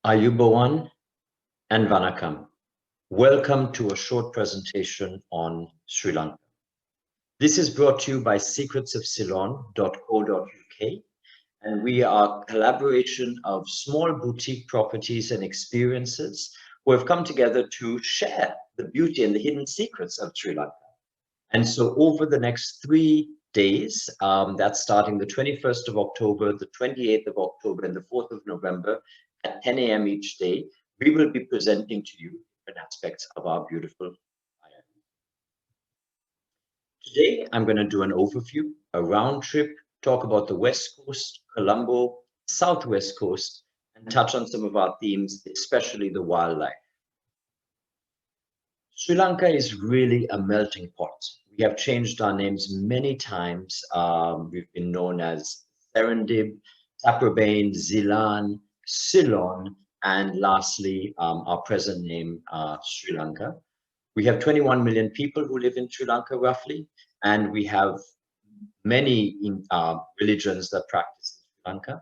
Ayubowan and Vanakkam. Welcome to a short presentation on Sri Lanka. This is brought to you by secretsofceylon.co.uk, and we are a collaboration of small boutique properties and experiences who have come together to share the beauty and the hidden secrets of Sri Lanka. And so over the next 3 days, that's starting the 21st of October, the 28th of October, and the 4th of November at 10 a.m. each day, we will be presenting to you different aspects of our beautiful island. Today, I'm going to do an overview, a round trip, talk about the West Coast, Colombo, Southwest Coast, and touch on some of our themes, especially the wildlife. Sri Lanka is really a melting pot. We have changed our names many times. We've been known as Serendib, Taprobane, Zilan, Ceylon, and lastly, our present name, Sri Lanka. We have 21 million people who live in Sri Lanka, roughly, and we have many religions that practice in Sri Lanka.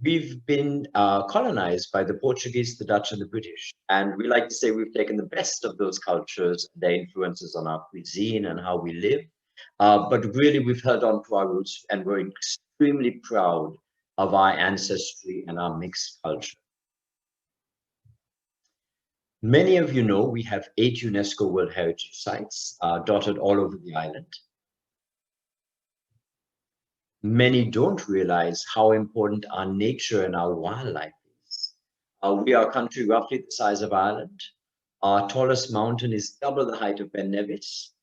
We've been colonized by the Portuguese, the Dutch, and the British. And we like to say we've taken the best of those cultures, their influences on our cuisine and how we live. But really, we've held on to our roots, and we're extremely proud of our ancestry and our mixed culture. Many of you know we have 8 UNESCO World Heritage Sites dotted all over the island. Many don't realize how important our nature and our wildlife is. We are a country roughly the size of Ireland. Our tallest mountain is double the height of Ben Nevis.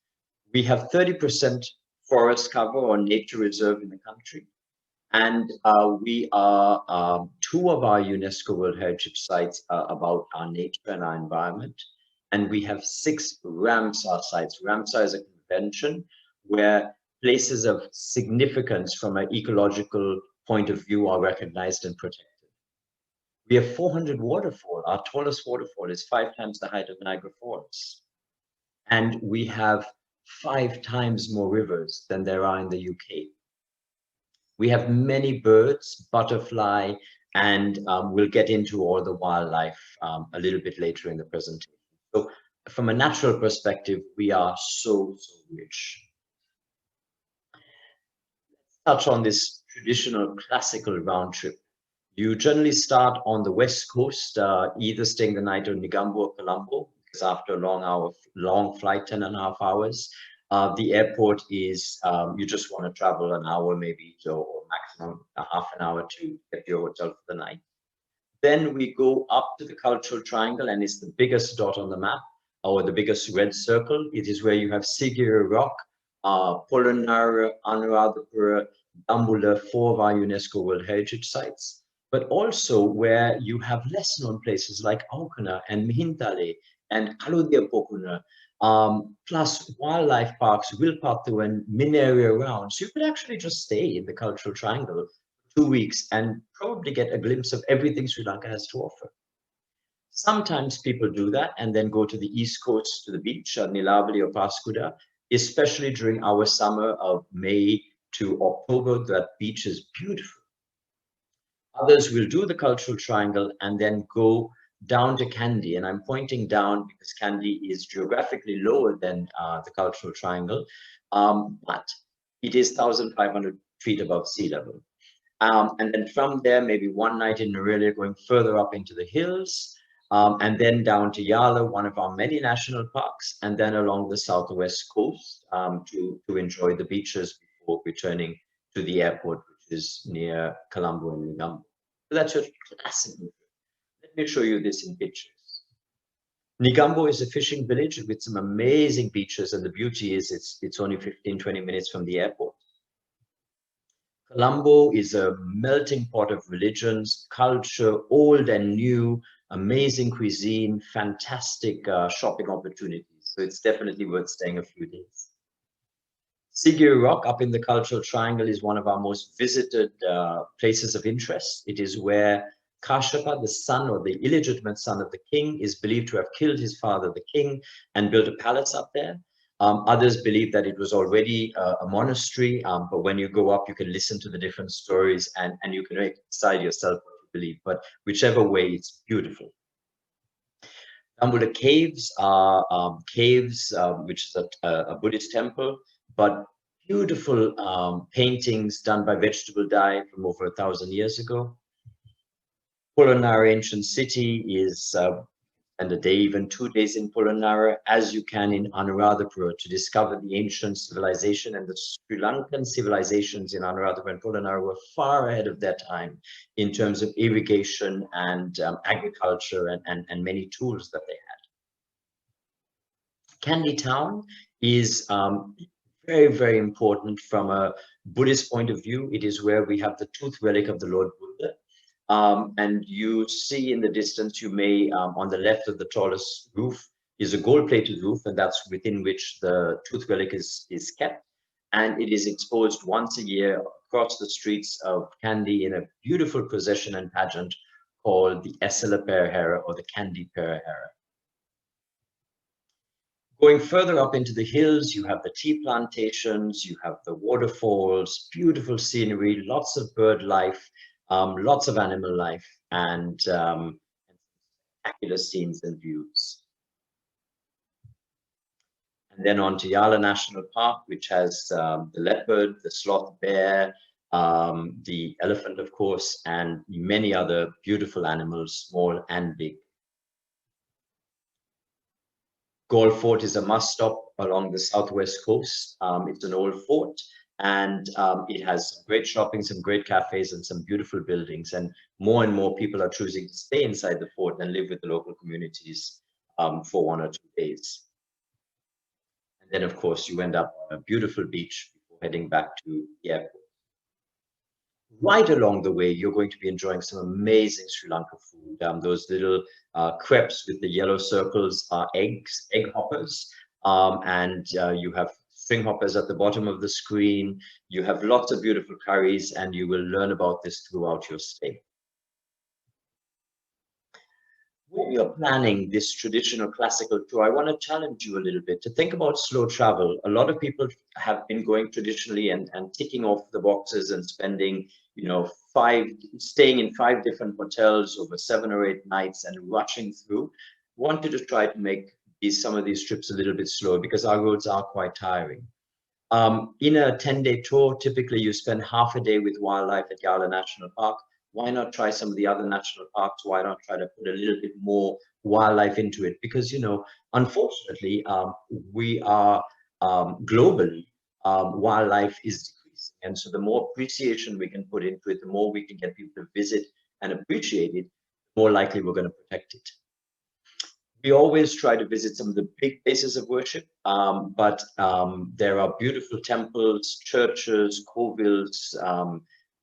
We have 30% forest cover or nature reserve in the country. And we are 2 of our UNESCO World Heritage Sites about our nature and our environment. And we have 6 Ramsar sites. Ramsar is a convention where places of significance from an ecological point of view are recognized and protected. We have 400 waterfalls. Our tallest waterfall is 5 times the height of Niagara Falls. And we have 5 times more rivers than there are in the UK. We have many birds, butterfly, and we'll get into all the wildlife a little bit later in the presentation. So from a natural perspective, we are so rich. Touch on this traditional classical round trip. You generally start on the West Coast, either staying the night in Negombo or Colombo, because after a long flight, 10.5 hours, the airport is, you just want to travel an hour maybe, or maximum a half an hour to get to your hotel for the night. Then we go up to the Cultural Triangle, and it's the biggest dot on the map, or the biggest red circle. It is where you have Sigiriya Rock, Polonnaruwa, Anuradhapura, Dambulla, 4 of our UNESCO World Heritage Sites, but also where you have less known places like Aukana and Mihintale and Kaludiyapokuna, plus wildlife parks, Wilpattu and Mineria around. So you could actually just stay in the Cultural Triangle for 2 weeks and probably get a glimpse of everything Sri Lanka has to offer. Sometimes people do that and then go to the East Coast to the beach, Nilavali or Paskuda, especially during our summer of May to October. That beach is beautiful. Others will do the Cultural Triangle and then go down to Kandy, and I'm pointing down because Kandy is geographically lower than the Cultural Triangle, but it is 1,500 feet above sea level. And then from there, maybe one night in Norelia, going further up into the hills, and then down to Yala, one of our many national parks, and then along the southwest coast to enjoy the beaches before returning to the airport, which is near Colombo and Negombo. So that's your classic. Let me show you this in pictures. Negombo is a fishing village with some amazing beaches, and the beauty is it's only 15-20 minutes from the airport. Colombo is a melting pot of religions, culture, old and new, amazing cuisine, fantastic shopping opportunities. So it's definitely worth staying a few days. Sigiriya Rock up in the Cultural Triangle is one of our most visited places of interest. It is where Kashapa, the son or the illegitimate son of the king, is believed to have killed his father, the king, and built a palace up there. Others believe that it was already a monastery, but when you go up, you can listen to the different stories and you can decide yourself what believe, but whichever way, it's beautiful. Dambulla Caves are caves, which is a Buddhist temple, but beautiful paintings done by vegetable dye from over 1,000 years ago. Polonnaruwa ancient city is, and a day, even 2 days in Polonnaruwa, as you can in Anuradhapura, to discover the ancient civilization. And the Sri Lankan civilizations in Anuradhapura and Polonnaruwa were far ahead of their time in terms of irrigation and agriculture and many tools that they had. Kandy town is very, very important from a Buddhist point of view. It is where we have the tooth relic of the Lord Buddha. And you see in the distance, you may, on the left of the tallest roof, is a gold-plated roof, and that's within which the tooth relic is kept. And it is exposed once a year across the streets of Kandy in a beautiful procession and pageant called the Essela Perahera, or the Kandy Perahera. Going further up into the hills, you have the tea plantations, you have the waterfalls, beautiful scenery, lots of bird life, lots of animal life, and spectacular scenes and views. And then on to Yala National Park, which has the leopard, the sloth bear, the elephant, of course, and many other beautiful animals, small and big. Galle Fort is a must-stop along the southwest coast. It's an old fort, and it has some great shopping, some great cafes, and some beautiful buildings. And more people are choosing to stay inside the fort and live with the local communities for 1 or 2 days. And then, of course, you end up on a beautiful beach before heading back to the airport. Right along the way, you're going to be enjoying some amazing Sri Lanka food. Those little crepes with the yellow circles are egg hoppers. And you have string hoppers at the bottom of the screen. You have lots of beautiful curries, and you will learn about this throughout your stay. When you're planning this traditional classical tour, I want to challenge you a little bit to think about slow travel. A lot of people have been going traditionally and ticking off the boxes and spending, staying in 5 different hotels over 7 or 8 nights and rushing through. Wanted to try to make some of these trips a little bit slower, because our roads are quite tiring. In a 10-day tour, typically you spend half a day with wildlife at Yala National Park. Why not try some of the other national parks? Why not try to put a little bit more wildlife into it? Because, unfortunately, we are globally, wildlife is decreasing. And so the more appreciation we can put into it, the more we can get people to visit and appreciate it, the more likely we're going to protect it. We always try to visit some of the big places of worship, but there are beautiful temples, churches, kovils,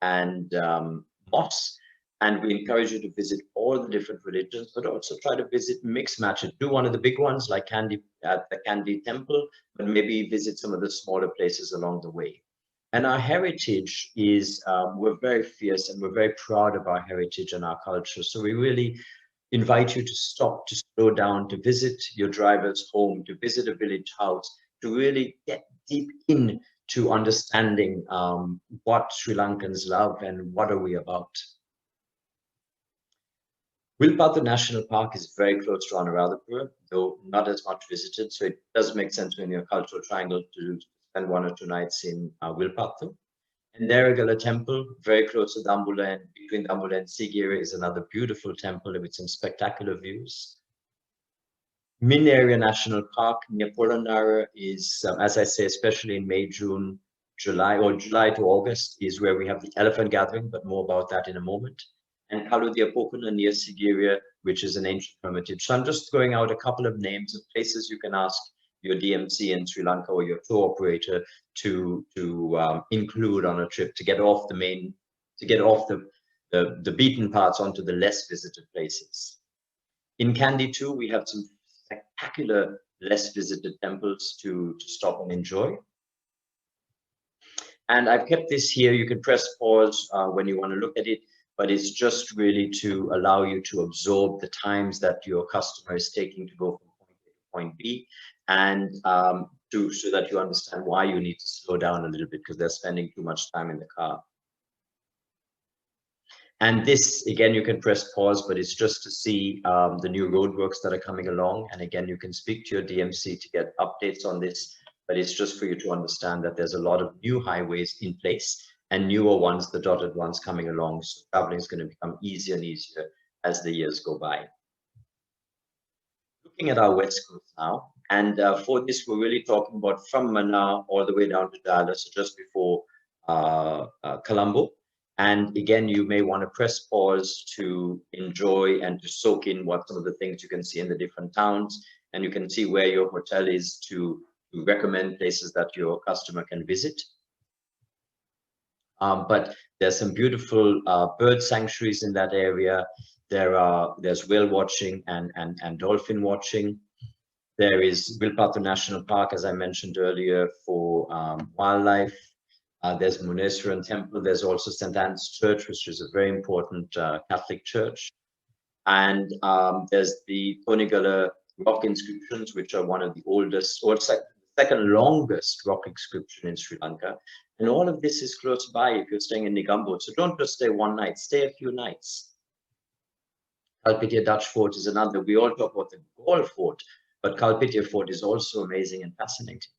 and mosques, and we encourage you to visit all the different religions, but also try to visit, mix match it. Do one of the big ones like Kandy at the Kandy temple, but maybe visit some of the smaller places along the way. And our heritage is, we're very fierce and we're very proud of our heritage and our culture. So we really invite you to stop, to slow down, to visit your driver's home, to visit a village house, to really get deep in to understanding what Sri Lankans love and what are we about. Wilpattu National Park is very close to Anuradhapura, though not as much visited, so it does make sense when you're a cultural triangle to spend 1 or 2 nights in Wilpattu. And Nerigala Temple, very close to Dambulla, and between Dambulla and Sigiri is another beautiful temple with some spectacular views. Min Area National Park near Polonnaruwa is, as I say, especially in May, June, July, or July to August, is where we have the elephant gathering, but more about that in a moment. And Kaludiyapokuna near Sigiriya, which is an ancient hermitage. So I'm just throwing out a couple of names of places you can ask your DMC in Sri Lanka or your tour operator to include on a trip, to get off the beaten paths onto the less visited places. In Kandy too, we have some spectacular less visited temples to stop and enjoy. And I've kept this here. You can press pause when you want to look at it, but it's just really to allow you to absorb the times that your customer is taking to go from point A to point B, and so that you understand why you need to slow down a little bit, because they're spending too much time in the car. And this, again, you can press pause, but it's just to see the new roadworks that are coming along. And again, you can speak to your DMC to get updates on this, but it's just for you to understand that there's a lot of new highways in place and newer ones, the dotted ones coming along. So traveling is going to become easier and easier as the years go by. Looking at our west coast now, and for this, we're really talking about from Mannar all the way down to Dallas, so just before Colombo. And again, you may want to press pause to enjoy and to soak in what some of the things you can see in the different towns, and you can see where your hotel is to recommend places that your customer can visit. But there's some beautiful bird sanctuaries in that area. There's whale watching and dolphin watching. There is Wilpattu National Park, as I mentioned earlier, for wildlife. There's Muneeswaran Temple. There's also St. Anne's Church, which is a very important Catholic church. And there's the Tonigala rock inscriptions, which are one of the oldest, or second longest rock inscription in Sri Lanka. And all of this is close by if you're staying in Negombo. So don't just stay one night, stay a few nights. Kalpitiya Dutch Fort is another. We all talk about the Gaul Fort, but Kalpitiya Fort is also amazing and fascinating.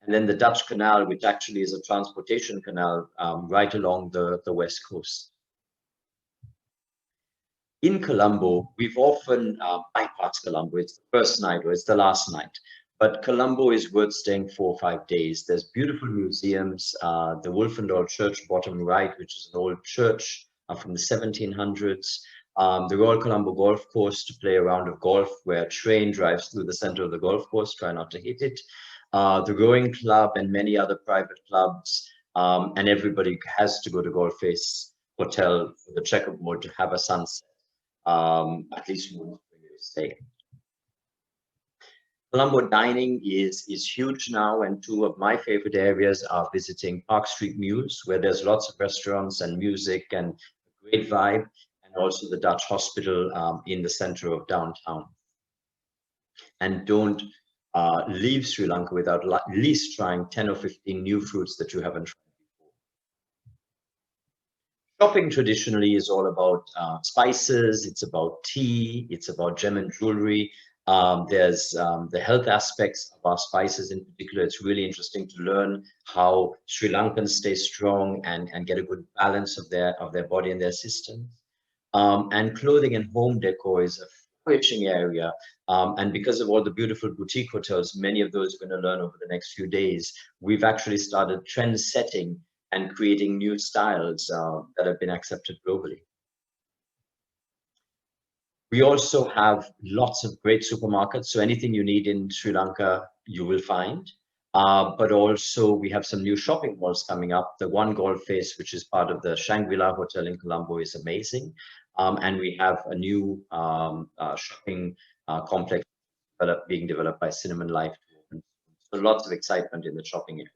And then the Dutch Canal, which actually is a transportation canal right along the west coast. In Colombo, we've often bypassed Colombo. It's the first night or it's the last night. But Colombo is worth staying 4 or 5 days. There's beautiful museums. The Wolfendal Church, bottom right, which is an old church from the 1700s. The Royal Colombo Golf Course to play a round of golf, where a train drives through the center of the golf course. Try not to hit it. The rowing club and many other private clubs. And everybody has to go to Golf Face Hotel for the checkerboard to have a sunset. At least once when you stay. Colombo dining is huge now, and two of my favorite areas are visiting Park Street Mews, where there's lots of restaurants and music and a great vibe, and also the Dutch Hospital in the center of downtown. And don't leave Sri Lanka without at least trying 10 or 15 new fruits that you haven't tried before. Shopping traditionally is all about spices, it's about tea, it's about gem and jewelry. There's the health aspects of our spices in particular. It's really interesting to learn how Sri Lankans stay strong and get a good balance of their body and their systems. And clothing and home decor is a flourishing area. And because of all the beautiful boutique hotels, many of those you're going to learn over the next few days, we've actually started trend setting and creating new styles that have been accepted globally. We also have lots of great supermarkets. So anything you need in Sri Lanka, you will find. But also we have some new shopping malls coming up. The One Golf Face, which is part of the Shangri-La Hotel in Colombo, is amazing. And we have a new shopping complex being developed by Cinnamon Life. So lots of excitement in the shopping area.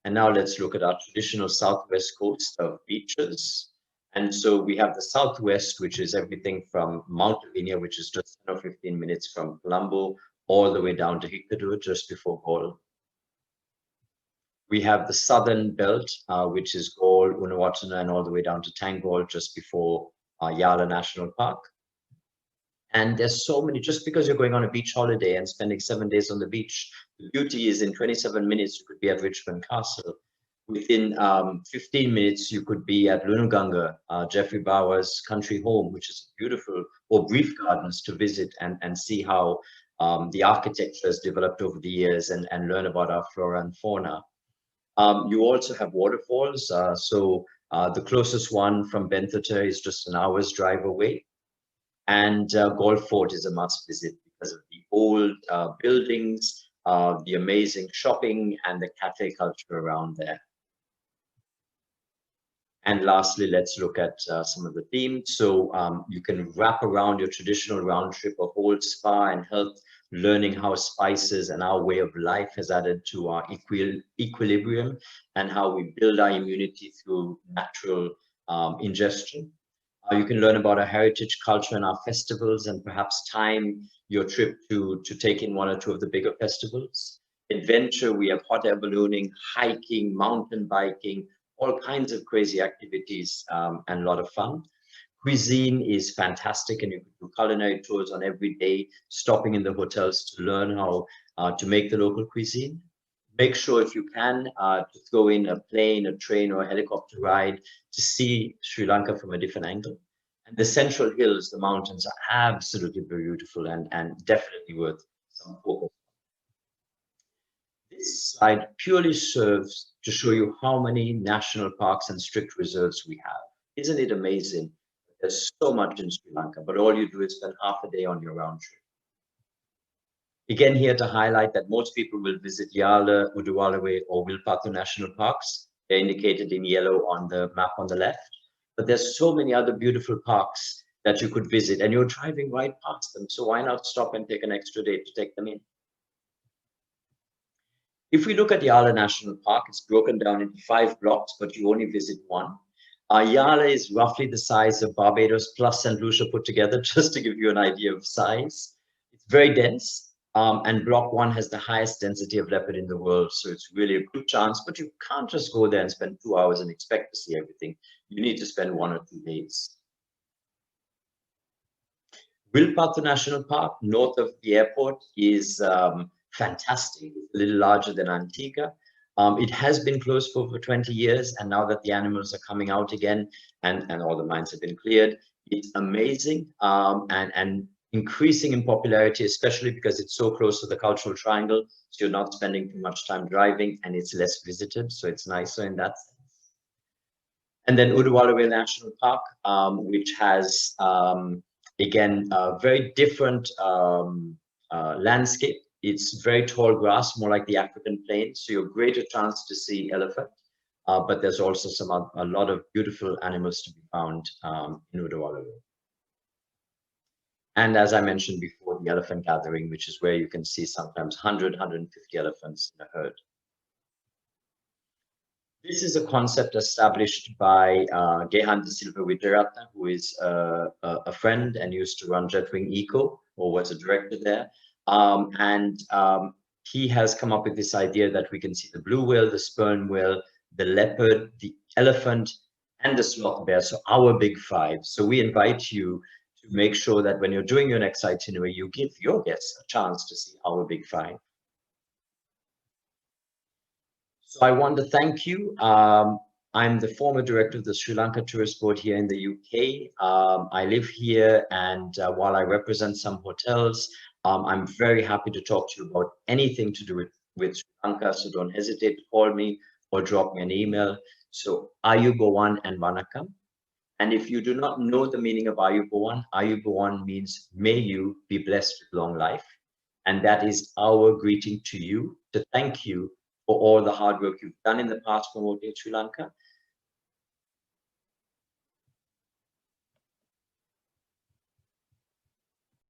And now let's look at our traditional southwest coast of beaches. And so we have the southwest, which is everything from Mount Lavinia, which is just 10 or 15 minutes from Colombo, all the way down to Hikadur, just before Galle. We have the southern belt, which is Galle, Unawatana, and all the way down to Tangol, just before Yala National Park. And there's so many, just because you're going on a beach holiday and spending 7 days on the beach, the beauty is in 27 minutes, you could be at Richmond Castle. Within 15 minutes, you could be at Lunuganga, Jeffrey Bauer's country home, which is beautiful, or Brief Gardens to visit and see how the architecture has developed over the years and learn about our flora and fauna. You also have waterfalls. The closest one from Benthater is just an hour's drive away. And Galle Fort is a must visit because of the old buildings, the amazing shopping, and the cafe culture around there. And lastly, let's look at some of the themes. So you can wrap around your traditional round trip a whole spa and health, learning how spices and our way of life has added to our equilibrium and how we build our immunity through natural ingestion. You can learn about our heritage, culture, and our festivals, and perhaps time your trip to take in one or two of the bigger festivals. Adventure, we have hot air ballooning, hiking, mountain biking, all kinds of crazy activities and a lot of fun. Cuisine is fantastic, and you can do culinary tours on every day, stopping in the hotels to learn how to make the local cuisine. Make sure, if you can, to throw in a plane, a train, or a helicopter ride to see Sri Lanka from a different angle. And the Central Hills, the mountains, are absolutely beautiful and definitely worth some focus. This slide purely serves to show you how many national parks and strict reserves we have. Isn't it amazing? There's so much in Sri Lanka, but all you do is spend half a day on your round trip. Again, here to highlight that most people will visit Yala, Uduwalawe, or Wilpattu National Parks. They're indicated in yellow on the map on the left. But there's so many other beautiful parks that you could visit, and you're driving right past them. So why not stop and take an extra day to take them in? If we look at Yala National Park, it's broken down into 5 blocks, but you only visit one. Yala is roughly the size of Barbados plus St. Lucia put together, just to give you an idea of size. It's very dense. And block 1 has the highest density of leopard in the world. So it's really a good chance, but you can't just go there and spend 2 hours and expect to see everything. You need to spend 1 or 2 days. Wilpattu National Park, north of the airport, is fantastic. It's a little larger than Antigua. It has been closed for over 20 years, and now that the animals are coming out again and all the mines have been cleared, it's amazing and increasing in popularity, especially because it's so close to the Cultural Triangle, so you're not spending too much time driving, and it's less visited, so it's nicer in that sense. And then Uduwalawe National Park, which has, again, a very different landscape. It's very tall grass, more like the African plain, so you're greater chance to see elephant, but there's also a lot of beautiful animals to be found in Uduwalawe. And as I mentioned before, the elephant gathering, which is where you can see sometimes 100, 150 elephants in a herd. This is a concept established by Gehan De Silva Wijarata, who is a friend and used to run Jetwing Eco, or was a director there. He has come up with this idea that we can see the blue whale, the sperm whale, the leopard, the elephant, and the sloth bear, so our big 5. So we invite you to make sure that when you're doing your next itinerary, you give your guests a chance to see our big 5. So I want to thank you. I'm the former director of the Sri Lanka Tourist Board here in the UK. I live here, and while I represent some hotels, I'm very happy to talk to you about anything to do with Sri Lanka, so don't hesitate to call me or drop me an email. So Ayubowan and Vanakkam. And if you do not know the meaning of Ayubowan means may you be blessed with long life. And that is our greeting to you, to thank you for all the hard work you've done in the past promoting Sri Lanka.